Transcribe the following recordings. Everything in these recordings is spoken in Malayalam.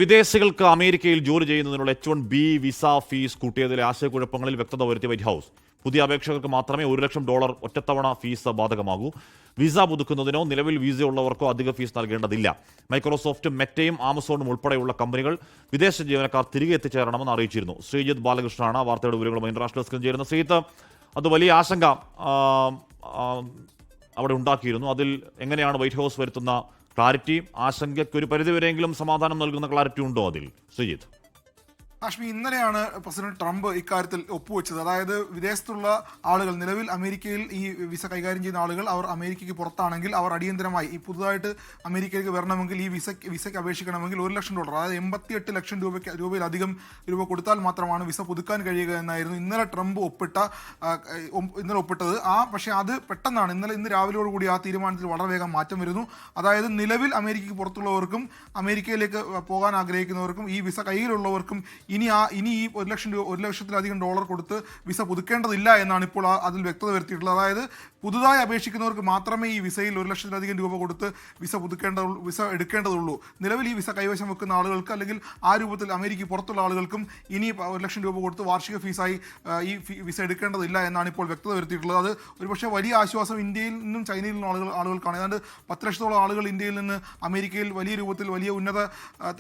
വിദേശികൾക്ക് അമേരിക്കയിൽ ജോലി ചെയ്യുന്നതിനുള്ള H-1B വിസ ഫീസ് കൂട്ടിയതിലെ ആശയക്കുഴപ്പങ്ങളിൽ വ്യക്തത വരുത്തിയ വൈറ്റ് ഹൗസ്. പുതിയ അപേക്ഷകർക്ക് മാത്രമേ $1,00,000 ഒറ്റത്തവണ ഫീസ് ബാധകമാകൂ. വിസ പുതുക്കുന്നതിനോ നിലവിൽ വിസ ഉള്ളവർക്കോ അധിക ഫീസ് നൽകേണ്ടതില്ല. മൈക്രോസോഫ്റ്റും മെറ്റയും ആമസോണും ഉൾപ്പെടെയുള്ള കമ്പനികൾ വിദേശ ജീവനക്കാർ തിരികെ എത്തിച്ചേരണമെന്ന് അറിയിച്ചിരുന്നു. ശ്രീജിത്ത് ബാലകൃഷ്ണനാണ് വാർത്തയുടെ വിവരങ്ങളുമായി ഇന്റർനാഷണൽ ഡെസ്കിൽ ചേരുന്നത്. ശ്രീജിത്ത്, അത് വലിയ ആശങ്ക അവിടെ ഉണ്ടാക്കിയിരുന്നു. അതിൽ എങ്ങനെയാണ് വൈറ്റ് ഹൗസ് വരുത്തുന്ന ക്ലാരിറ്റി? ആശങ്കയ്ക്ക് ഒരു പരിധിവരെയെങ്കിലും സമാധാനം നൽകുന്ന ക്ലാരിറ്റി ഉണ്ടോ അതിൽ, ശ്രീജിത്ത്? കാശ്മീർ ഇന്നലെയാണ് പ്രസിഡന്റ് ട്രംപ് ഇക്കാര്യത്തിൽ ഒപ്പുവെച്ചത്. അതായത് വിദേശത്തുള്ള ആളുകൾ, നിലവിൽ അമേരിക്കയിൽ ഈ വിസ കൈകാര്യം ചെയ്യുന്ന ആളുകൾ, അവർ അമേരിക്കയ്ക്ക് പുറത്താണെങ്കിൽ അവർ അടിയന്തരമായി ഈ പുതുതായിട്ട് അമേരിക്കയിലേക്ക് വരണമെങ്കിൽ ഈ വിസയ്ക്ക് അപേക്ഷിക്കണമെങ്കിൽ $1,00,000, അതായത് 88 ലക്ഷം രൂപയിലധികം കൊടുത്താൽ മാത്രമാണ് വിസ പുതുക്കാൻ കഴിയുക എന്നായിരുന്നു ഇന്നലെ ട്രംപ് ഒപ്പിട്ടത്. പക്ഷേ അത് പെട്ടെന്നാണ് ഇന്ന് രാവിലെയോടുകൂടി ആ തീരുമാനത്തിൽ വളരെ വേഗം മാറ്റം വരുന്നു. അതായത് നിലവിൽ അമേരിക്കയ്ക്ക് പുറത്തുള്ളവർക്കും അമേരിക്കയിലേക്ക് പോകാൻ ആഗ്രഹിക്കുന്നവർക്കും ഈ വിസ കയ്യിലുള്ളവർക്കും ഇനി ഈ $1,00,000 കൊടുത്ത് വിസ പുതുക്കേണ്ടതില്ല എന്നാണ് ഇപ്പോൾ അതിൽ വ്യക്തത വരുത്തിയിട്ടുള്ളത്. അതായത് പുതുതായി അപേക്ഷിക്കുന്നവർക്ക് മാത്രമേ ഈ വിസയിൽ $1,00,000 കൊടുത്ത് വിസ എടുക്കേണ്ടതുള്ളൂ. നിലവിൽ ഈ വിസ കൈവശം വെക്കുന്ന ആളുകൾക്ക്, അല്ലെങ്കിൽ ആ രൂപത്തിൽ അമേരിക്ക പുറത്തുള്ള ആളുകൾക്കും ഇനി $1,00,000 കൊടുത്ത് വാർഷിക ഫീസായി ഈ വിസ എടുക്കേണ്ടതില്ല എന്നാണ് ഇപ്പോൾ വ്യക്തത വരുത്തിയിട്ടുള്ളത്. അത് ഒരുപക്ഷെ വലിയ ആശ്വാസം ഇന്ത്യയിൽ നിന്നും ചൈനയിൽ നിന്നും ആളുകൾക്കാണ്. ഏതാണ്ട് 10 ലക്ഷത്തോളം ആളുകൾ ഇന്ത്യയിൽ നിന്ന് അമേരിക്കയിൽ വലിയ രൂപത്തിൽ വലിയ ഉന്നത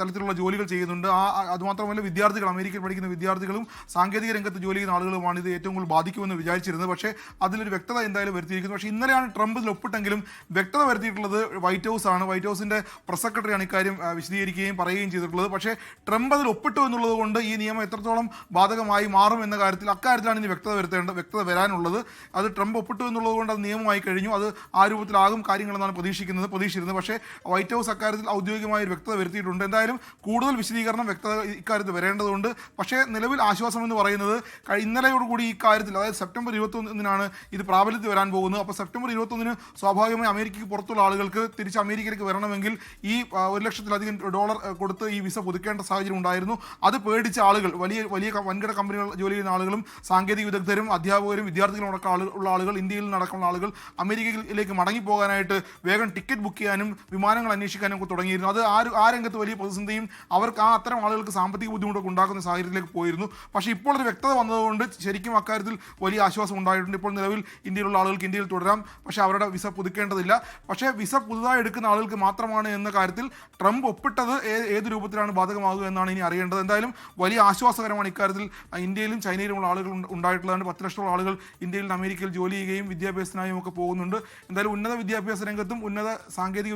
തലത്തിലുള്ള ജോലികൾ ചെയ്യുന്നുണ്ട്. അതുമാത്രമല്ല വിദ്യാർത്ഥികൾ, അമേരിക്കയിൽ പഠിക്കുന്ന വിദ്യാർത്ഥികളും സാങ്കേതിക രംഗത്ത് ജോലി ചെയ്യുന്ന ആളുകളുമാണ് ഇത് ഏറ്റവും കൂടുതൽ ബാധിക്കുമെന്ന് വിചാരിച്ചിരുന്നത്. പക്ഷേ അതിലൊരു വ്യക്തത എന്തായാലും വരുത്തിയിരിക്കുന്നു. പക്ഷേ ഇന്നലെയാണ് ട്രംപ് ഇതിൽ ഒപ്പിട്ടെങ്കിലും വ്യക്തത വരുത്തിയിട്ടുള്ളത് വൈറ്റ് ഹൗസ് ആണ്. വൈറ്റ് ഹൗസിന്റെ പ്രസ് സെക്രട്ടറിയാണ് ഇക്കാര്യം വിശദീകരിക്കുകയും പറയുകയും ചെയ്തിട്ടുള്ളത്. പക്ഷേ ട്രംപ് അതിൽ ഒപ്പിട്ടു എന്നുള്ളത് കൊണ്ട് ഈ നിയമം എത്രത്തോളം ബാധകമായി മാറും എന്ന അക്കാര്യത്തിലാണ് ഇനി വ്യക്തത വരാനുള്ളത്. അത് ട്രംപ് ഒപ്പിട്ടു എന്നുള്ളത് കൊണ്ട് അത് നിയമമായി കഴിഞ്ഞു. അത് ആ രൂപത്തിലാകും കാര്യങ്ങളെന്നാണ് പ്രതീക്ഷിച്ചിരുന്നത്. പക്ഷേ വൈറ്റ് ഹൗസ് അക്കാര്യത്തിൽ ഔദ്യോഗികമായ ഒരു വ്യക്തത വരുത്തിയിട്ടുണ്ട്. എന്തായാലും കൂടുതൽ വിശദീകരണം, വ്യക്തത ഇക്കാര്യത്തിൽ വരേണ്ടതുണ്ട്. പക്ഷേ നിലവിൽ ആശ്വാസം എന്ന് പറയുന്നത് ഇന്നലെയോടുകൂടി ഈ കാര്യത്തിൽ, അതായത് സെപ്റ്റംബർ 21 ഇത് പ്രാബല്യത്തിൽ വരാൻ പോകുന്നത്. അപ്പോൾ സെപ്റ്റംബർ 21 സ്വാഭാവികമായി അമേരിക്കയ്ക്ക് പുറത്തുള്ള ആളുകൾക്ക് തിരിച്ച് അമേരിക്കയിലേക്ക് വരണമെങ്കിൽ ഈ $1,00,000 കൊടുത്ത് ഈ വിസ പുതുക്കേണ്ട സാഹചര്യം ഉണ്ടായിരുന്നു. അത് പേടിച്ച ആളുകൾ, വലിയ വൻകിട കമ്പനികൾ ജോലി ചെയ്യുന്ന ആളുകളും സാങ്കേതിക വിദഗ്ധരും അധ്യാപകരും വിദ്യാർത്ഥികളും ഉള്ള ആളുകൾ, ഇന്ത്യയിൽ നടക്കുന്ന ആളുകൾ അമേരിക്കയിലേക്ക് മടങ്ങിപ്പോകാനായിട്ട് വേഗം ടിക്കറ്റ് ബുക്ക് ചെയ്യാനും വിമാനങ്ങൾ അന്വേഷിക്കാനും ഒക്കെ തുടങ്ങിയിരുന്നു. അത് ആ രംഗത്ത് വലിയ പ്രതിസന്ധിയും അവർക്ക് അത്തരം ആളുകൾക്ക് സാമ്പത്തിക ബുദ്ധിമുട്ടൊക്കെ ഉണ്ടാക്കുന്ന സാഹചര്യത്തിലേക്ക് പോയിരുന്നു. പക്ഷേ ഇപ്പോൾ ഒരു വ്യക്തത വന്നതുകൊണ്ട് ശരിക്കും അക്കാര്യത്തിൽ വലിയ ആശ്വാസം ഉണ്ടായിട്ടുണ്ട്. ഇപ്പോൾ നിലവിൽ ഇന്ത്യയിലുള്ള ആളുകൾക്ക് ഇന്ത്യയിൽ തുടരാം, പക്ഷേ അവരുടെ വിസ പുതുക്കേണ്ടതില്ല. പക്ഷേ വിസ പുതുതായി എടുക്കുന്ന ആളുകൾക്ക് മാത്രമാണ് എന്ന കാര്യത്തിൽ ട്രംപ് ഒപ്പിട്ടത് ഏത് രൂപത്തിലാണ് ബാധകമാകുക എന്നാണ് ഇനി അറിയേണ്ടത്. എന്തായാലും വലിയ ആശ്വാസകരമാണ് ഇക്കാര്യത്തിൽ ഇന്ത്യയിലും ചൈനയിലുമുള്ള ആളുകൾ ഉണ്ടായിട്ടുള്ളതാണ്. 10 ലക്ഷത്തോളം ആളുകൾ ഇന്ത്യയിൽ നിന്ന് അമേരിക്കയിൽ ജോലി ചെയ്യുകയും വിദ്യാഭ്യാസത്തിനായും ഒക്കെ പോകുന്നുണ്ട്. എന്തായാലും ഉന്നത വിദ്യാഭ്യാസ രംഗത്തും ഉന്നത സാങ്കേതിക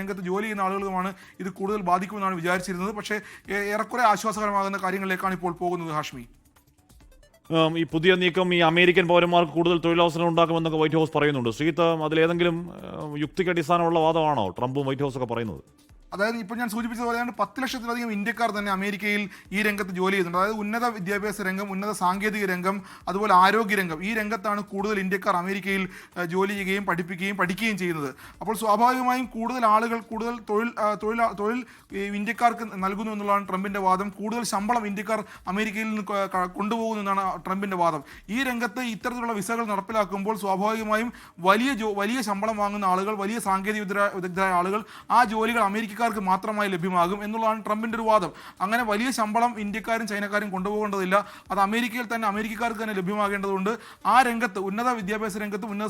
രംഗത്ത് ജോലി ചെയ്യുന്ന ആളുകളുമാണ് ഇത് കൂടുതൽ ബാധിക്കുമെന്നാണ് വിചാരിച്ചിരുന്നത്. പക്ഷേ ഏറെക്കുറെ ആശ്വാസകരമാകുന്ന കാര്യങ്ങളിലേക്കാണ് ഇപ്പോൾ പോകുന്നത്. ഹാഷ്മി, ഈ പുതിയ നീക്കം ഈ അമേരിക്കൻ പൗരന്മാർക്ക് കൂടുതൽ തൊഴിലവസരം ഉണ്ടാക്കുമെന്നൊക്കെ വൈറ്റ് ഹൗസ് പറയുന്നുണ്ട്. ശ്രീജിത്ത്, അതിലേതെങ്കിലും യുക്തിക്ക് അടിസ്ഥാനമുള്ള വാദമാണോ ട്രംപും വൈറ്റ് ഹൗസൊക്കെ പറയുന്നത്? അതായത് ഇപ്പോൾ ഞാൻ സൂചിപ്പിച്ചത് പോലെ 10 ലക്ഷത്തിലധികം ഇന്ത്യക്കാർ തന്നെ അമേരിക്കയിൽ ഈ രംഗത്ത് ജോലി ചെയ്യുന്നുണ്ട്. അതായത് ഉന്നത വിദ്യാഭ്യാസ രംഗം, ഉന്നത സാങ്കേതിക രംഗം, അതുപോലെ ആരോഗ്യ രംഗം, ഈ രംഗത്താണ് കൂടുതൽ ഇന്ത്യക്കാർ അമേരിക്കയിൽ ജോലി ചെയ്യുകയും പഠിക്കുകയും ചെയ്യുന്നത്. അപ്പോൾ സ്വാഭാവികമായും കൂടുതൽ ആളുകൾ, കൂടുതൽ തൊഴിൽ ഇന്ത്യക്കാർക്ക് നൽകുന്നു എന്നുള്ളതാണ് ട്രംപിൻ്റെ വാദം. കൂടുതൽ ശമ്പളം ഇന്ത്യക്കാർ അമേരിക്കയിൽ നിന്ന് കൊണ്ടുപോകുന്നു എന്നാണ് ട്രംപിൻ്റെ വാദം. ഈ രംഗത്ത് ഇത്തരത്തിലുള്ള വിസകൾ നടപ്പിലാക്കുമ്പോൾ സ്വാഭാവികമായും വലിയ ശമ്പളം വാങ്ങുന്ന ആളുകൾ, വലിയ സാങ്കേതിക വിദഗ്ധരായ ആളുകൾ, ആ ജോലികൾ അമേരിക്ക മാത്രമായി ലഭ്യമാകും എന്നുള്ളതാണ് ട്രംപിന്റെ ഒരു വാദം. അങ്ങനെ വലിയ ശമ്പളം ഇന്ത്യക്കാരും ചൈനക്കാരും കൊണ്ടുപോകേണ്ടതില്ല. അത് അമേരിക്കയിൽ തന്നെ അമേരിക്കക്കാർക്ക് തന്നെ ലഭ്യമാകേണ്ടതുണ്ട്. ആ രംഗത്ത്, ഉന്നത വിദ്യാഭ്യാസ രംഗത്തും ഉന്നത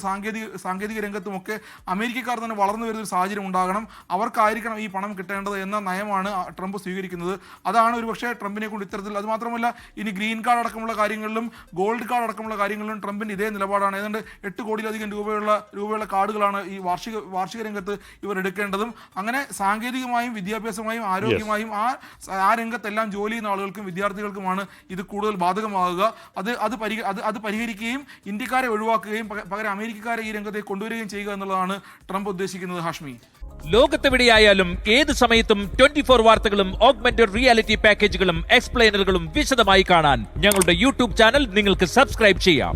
സാങ്കേതിക രംഗത്തുമൊക്കെ അമേരിക്കക്കാർ തന്നെ വളർന്നു വരുന്ന ഒരു സാഹചര്യം ഉണ്ടാകണം. അവർക്കായിരിക്കണം ഈ പണം കിട്ടേണ്ടത് എന്ന നയമാണ് ട്രംപ് സ്വീകരിക്കുന്നത്. അതാണ് ഒരുപക്ഷെ ട്രംപിനെ കൊണ്ട് ഇത്തരത്തിൽ, അത് മാത്രമല്ല ഇനി ഗ്രീൻ കാർഡ് അടക്കമുള്ള കാര്യങ്ങളിലും ഗോൾഡ് കാർഡ് അടക്കമുള്ള കാര്യങ്ങളിലും ട്രംപിന്റെ ഇതേ നിലപാടാണ്. ഏതാണ്ട് 8 കോടിയിലധികം രൂപയുള്ള കാർഡുകളാണ് ഈ വാർഷിക രംഗത്ത് ഇവർ എടുക്കേണ്ടതും. അങ്ങനെ സാങ്കേതികമായും വിദ്യാഭ്യാസമായും ആരോഗ്യമായും ആ രംഗത്തെല്ലാം ജോലി ചെയ്യുന്ന ആളുകൾക്കും വിദ്യാർത്ഥികൾക്കുമാണ് ഇത് കൂടുതൽ ബാധകമാകുക. അത് പരിഹരിക്കുകയും ഇന്ത്യക്കാരെ ഒഴിവാക്കുകയും പകരം അമേരിക്കക്കാരെ ഈ രംഗത്തേക്ക് കൊണ്ടുവരികയും ചെയ്യുക എന്നുള്ളതാണ് ട്രംപ് ഉദ്ദേശിക്കുന്നത്. ഹാഷ്മി, ലോകത്തെവിടെയായാലും ഏത് സമയത്തും 24 വാർത്തകളും ഓഗ്മെന്റഡ് റിയാലിറ്റി പാക്കേജുകളും എക്സ്പ്ലെയിനറുകളും വിശദമായി കാണാൻ ഞങ്ങളുടെ യൂട്യൂബ് ചാനൽ നിങ്ങൾക്ക് സബ്സ്ക്രൈബ് ചെയ്യാം.